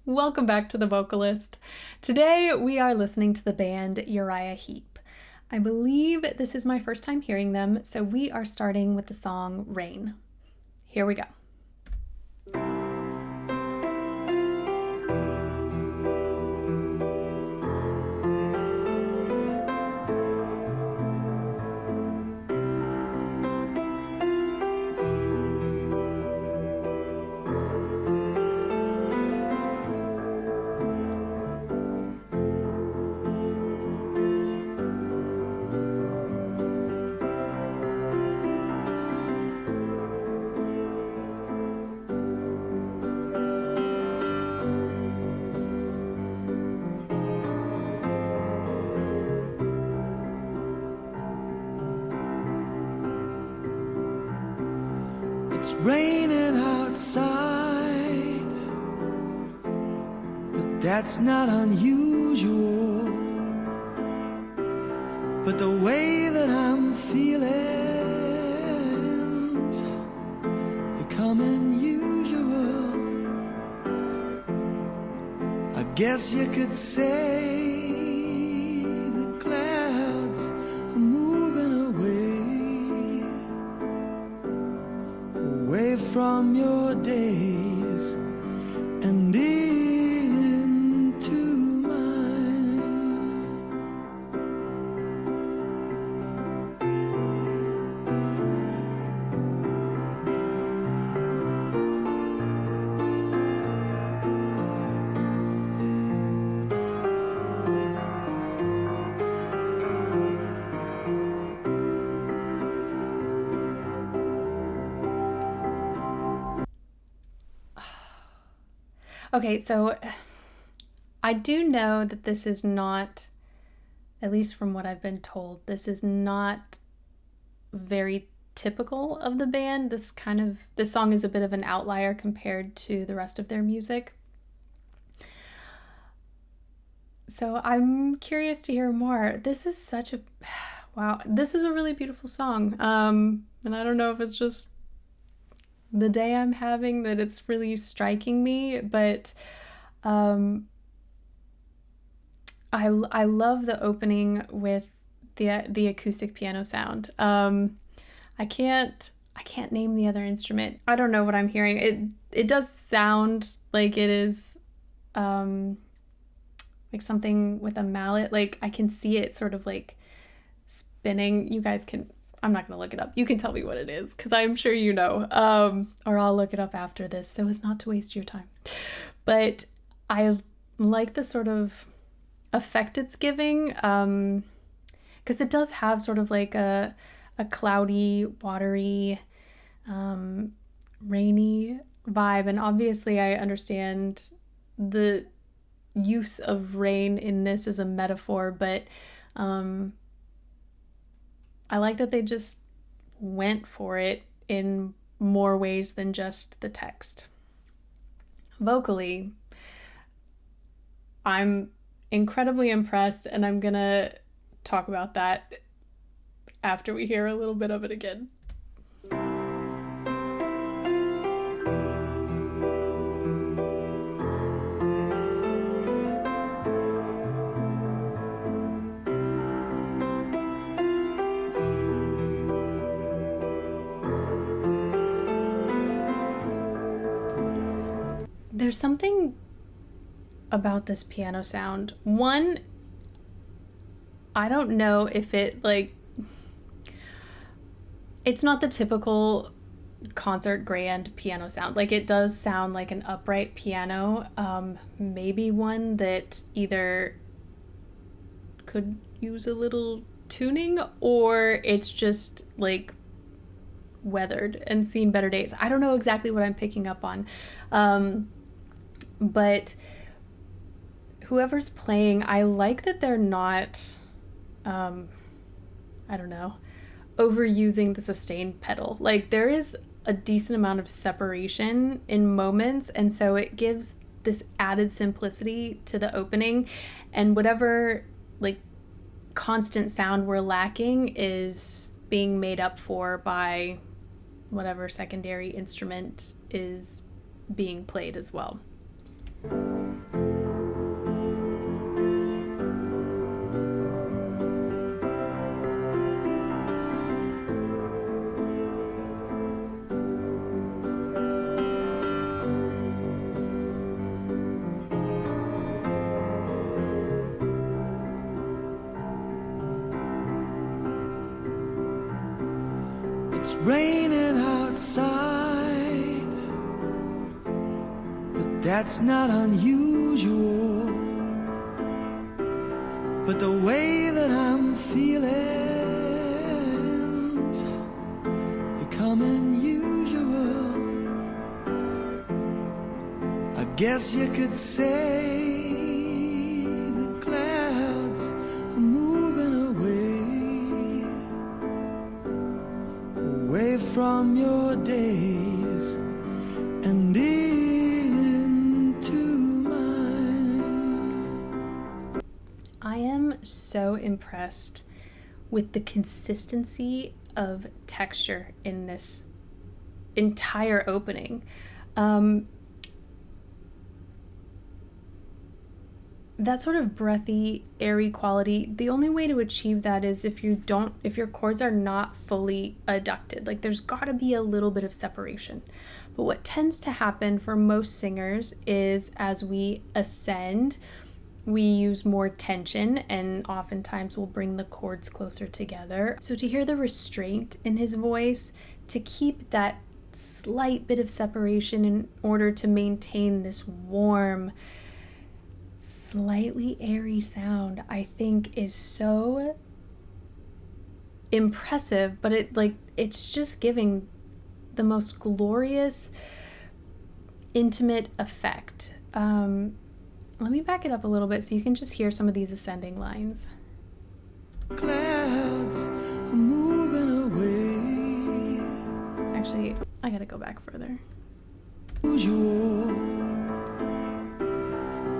Welcome back to The Vocalist. Today we are listening to the band URIAH HEEP. I believe this is my first time hearing them, so we are starting with the song Rain. Here we go. It's raining outside, but that's not unusual. But the way that I'm feeling's becoming usual. I guess you could say the clouds are moving away from your days and into mine. Okay, so I do know that this is not, at least from what I've been told, this is not very typical of the band. This song is a bit of an outlier compared to the rest of their music. So I'm curious to hear more. This is wow, this is a really beautiful song. And I don't know if it's just the day I'm having that it's really striking me, but I love the opening with the acoustic piano sound. I can't name the other instrument. I don't know what I'm hearing. It does sound like it is like something with a mallet. Like I can see it sort of like spinning. You guys can, I'm not going to look it up. You can tell me what it is because I'm sure you know, or I'll look it up after this so as not to waste your time. But I like the sort of effect it's giving because it does have sort of like a cloudy, watery, rainy vibe. And obviously I understand the use of rain in this as a metaphor, but I like that they just went for it in more ways than just the text. Vocally, I'm incredibly impressed, and I'm gonna talk about that after we hear a little bit of it again. There's something about this piano sound. One, I don't know if it's not the typical concert grand piano sound. Like it does sound like an upright piano, maybe one that either could use a little tuning or it's just like weathered and seen better days. I don't know exactly what I'm picking up on. But whoever's playing, I like that they're not, I don't know, overusing the sustain pedal. Like there is a decent amount of separation in moments, and so it gives this added simplicity to the opening, and whatever like constant sound we're lacking is being made up for by whatever secondary instrument is being played as well. It's raining outside, but that's not unusual. But the way that I'm feeling's becoming usual. I guess you could say the clouds are moving away from your days and into mine. I am so impressed with the consistency of texture in this entire opening. That sort of breathy, airy quality, the only way to achieve that is if your chords are not fully adducted. Like, there's got to be a little bit of separation. But what tends to happen for most singers is as we ascend, we use more tension, and oftentimes we'll bring the chords closer together. So to hear the restraint in his voice, to keep that slight bit of separation in order to maintain this warm, slightly airy sound, I think is so impressive, but it's just giving the most glorious, intimate effect. Let me back it up a little bit so you can just hear some of these ascending lines. Clouds are moving away. Actually, I gotta go back further. Usual.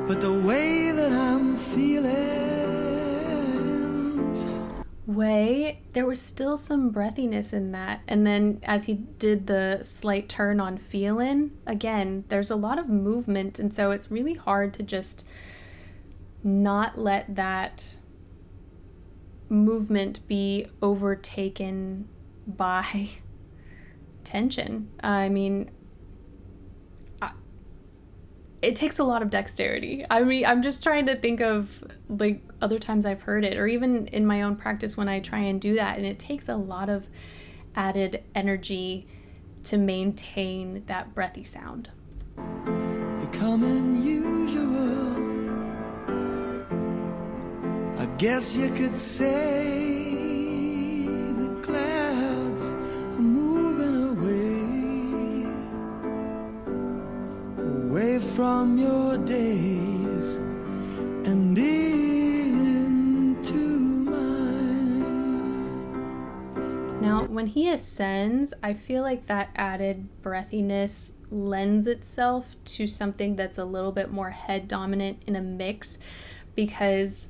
But the way that I'm feeling's There was still some breathiness in that. And then as he did the slight turn on feelin', again, there's a lot of movement. And so it's really hard to just not let that movement be overtaken by tension. I mean, it takes a lot of dexterity. I mean, I'm just trying to think of like other times I've heard it, or even in my own practice when I try and do that, and it takes a lot of added energy to maintain that breathy sound. becoming usual. I guess you could say the clouds are moving away from your days and into mine. Now, when he ascends, I feel like that added breathiness lends itself to something that's a little bit more head dominant in a mix, because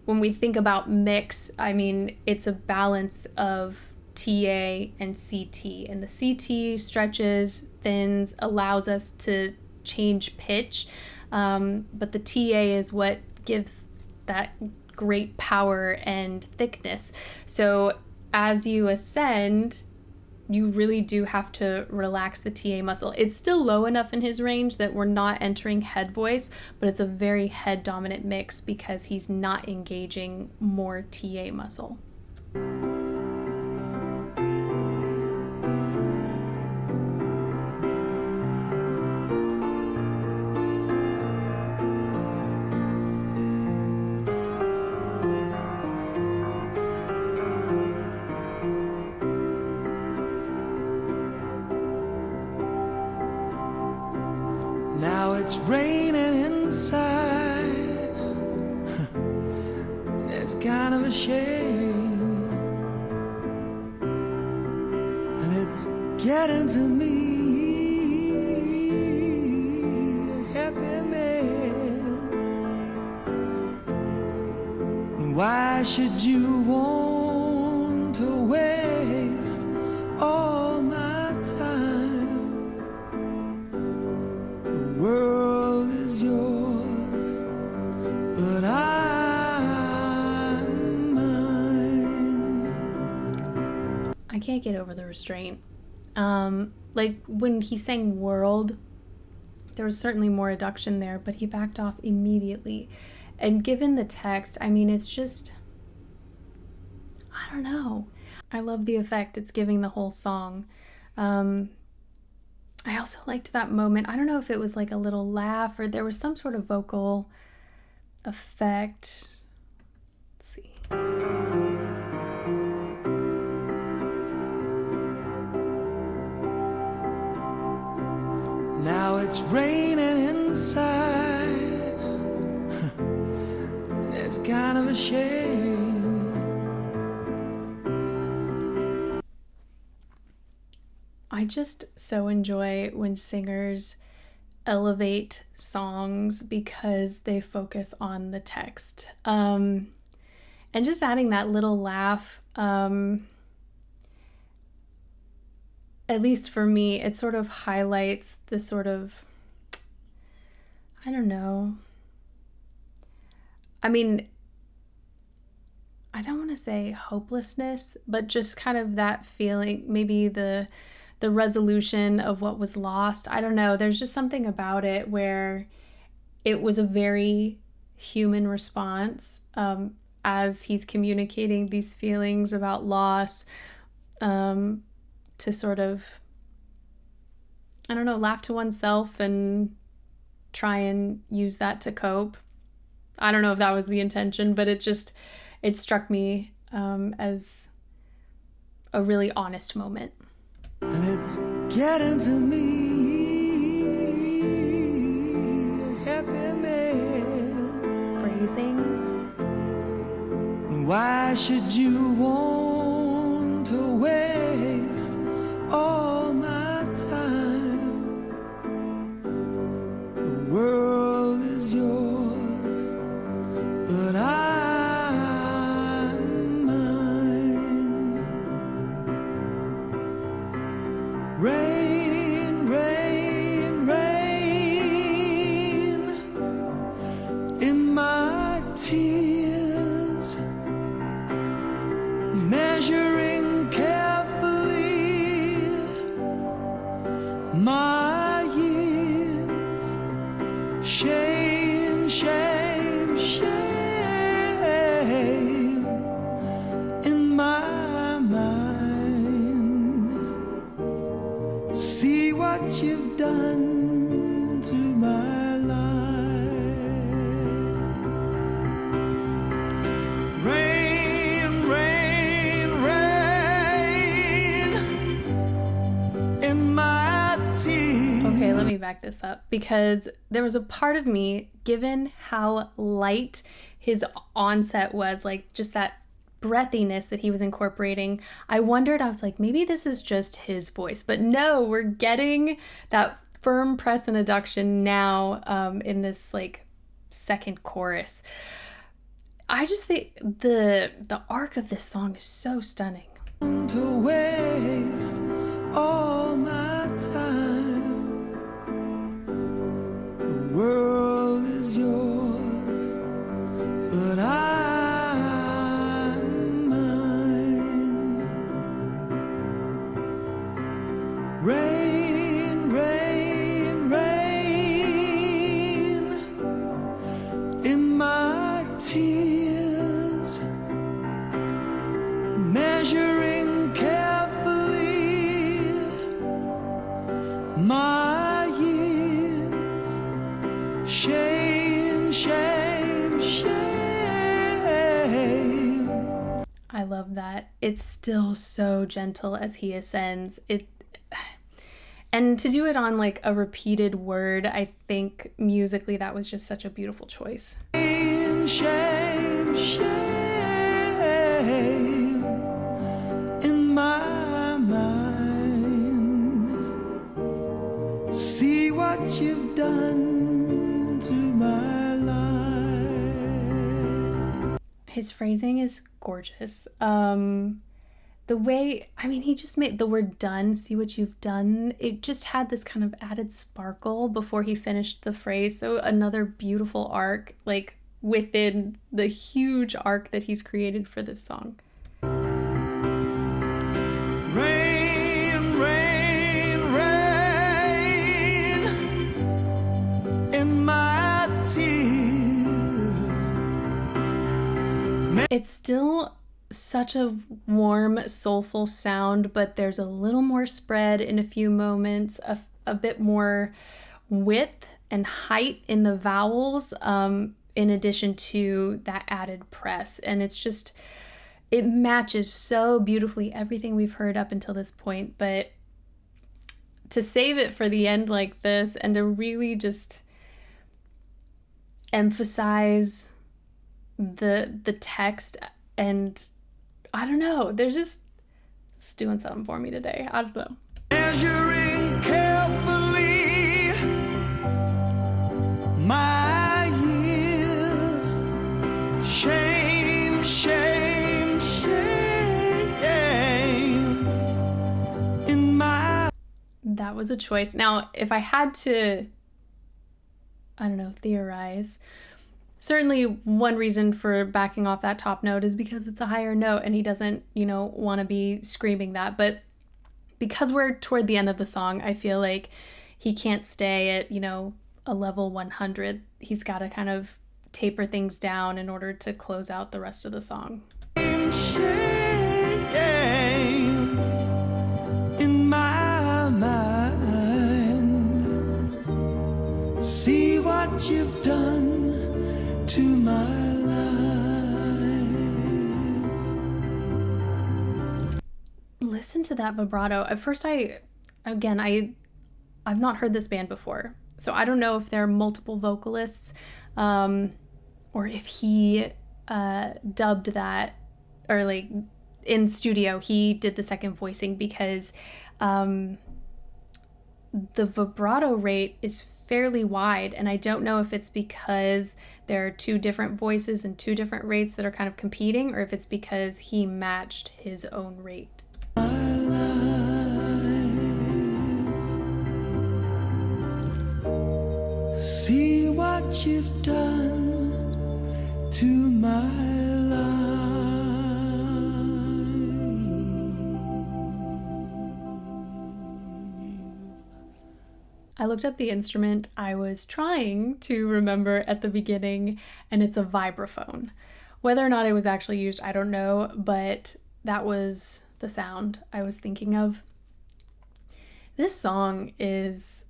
when we think about mix, I mean, it's a balance of TA and CT, and the CT stretches, thins, allows us to change pitch, but the TA is what gives that great power and thickness. So as you ascend, you really do have to relax the TA muscle. It's still low enough in his range that we're not entering head voice, but it's a very head dominant mix because he's not engaging more TA muscle. Now it's raining inside. It's kind of a shame, and it's getting to me. A happy man. Why should you want to waste all my time? The world is yours, but I'm mine. I can't get over the restraint. Like when he sang world, there was certainly more adduction there, but he backed off immediately. And given the text, I mean, it's just, I don't know. I love the effect it's giving the whole song. I also liked that moment. I don't know if it was like a little laugh or there was some sort of vocal effect. Let's see. Now it's raining inside. It's kind of a shame. I just so enjoy when singers elevate songs because they focus on the text. And just adding that little laugh, at least for me, it sort of highlights the sort of, I don't know. I mean, I don't want to say hopelessness, but just kind of that feeling, maybe the resolution of what was lost. I don't know. There's just something about it where it was a very human response as he's communicating these feelings about loss, to sort of, I don't know, laugh to oneself and try and use that to cope. I don't know if that was the intention, but it struck me as a really honest moment. And it's getting to me, happy man. Phrasing. Why should you want to waste all my time? The world is yours, but I'm mine. Rain, rain, rain in my tears, measuring carefully my years. Shame, shame, shame in my mind. See what you've done to my life. Rain, rain, rain in my tears. Okay, let me back this up because there was a part of me, given how light his onset was, like just that breathiness that he was incorporating, I wondered, I was like, maybe this is just his voice. But no, we're getting that firm press and adduction now in this like second chorus. I just think the arc of this song is so stunning. To waste all my time. The world is yours, but I'm mine. Rain, rain, rain in my tears, measuring carefully my years. Shame, shame, shame. I love that. It's still so gentle as he ascends. And to do it on like a repeated word, I think musically that was just such a beautiful choice. Shame, shame, shame in my mind. See what you've done to my life. His phrasing is gorgeous. The way, I mean, he just made the word done, see what you've done. It just had this kind of added sparkle before he finished the phrase. So another beautiful arc, like within the huge arc that he's created for this song. Rain, rain, rain in my tears. It's still such a warm, soulful sound, but there's a little more spread in a few moments, a bit more width and height in the vowels, in addition to that added press. And it matches so beautifully everything we've heard up until this point, but to save it for the end like this and to really just emphasize the text, and I don't know, it's doing something for me today. I don't know. Measuring carefully my years, shame, shame, shame in my... That was a choice. Now, if I had to, I don't know, theorize, certainly one reason for backing off that top note is because it's a higher note and he doesn't, want to be screaming that. But because we're toward the end of the song, I feel like he can't stay at, a level 100. He's got to kind of taper things down in order to close out the rest of the song. Shame in my mind. See what you've done to my life. Listen to that vibrato. At first, I've not heard this band before, so I don't know if there are multiple vocalists, or if he dubbed that, or like in studio he did the second voicing, because the vibrato rate is fairly wide, and I don't know if it's because there are two different voices and two different rates that are kind of competing, or if it's because he matched his own rate. See what you've done to my I looked up the instrument I was trying to remember at the beginning, and it's a vibraphone. Whether or not it was actually used, I don't know, but that was the sound I was thinking of. This song is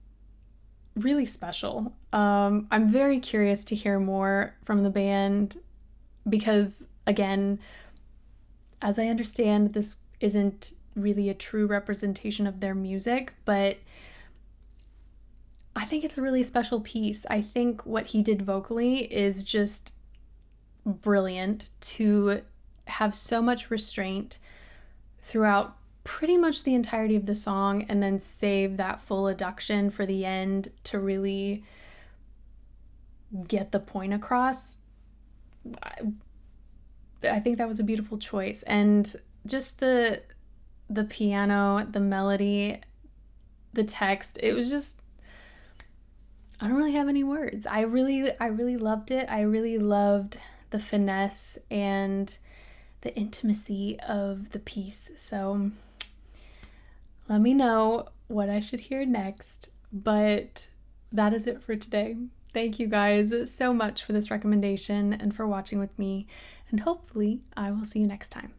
really special. I'm very curious to hear more from the band because, again, as I understand, this isn't really a true representation of their music, but I think it's a really special piece. I think what he did vocally is just brilliant, to have so much restraint throughout pretty much the entirety of the song and then save that full adduction for the end to really get the point across. I think that was a beautiful choice. And just the piano, the melody, the text, it was just, I don't really have any words. I really loved it. I really loved the finesse and the intimacy of the piece. So let me know what I should hear next. But that is it for today. Thank you guys so much for this recommendation and for watching with me. And hopefully I will see you next time.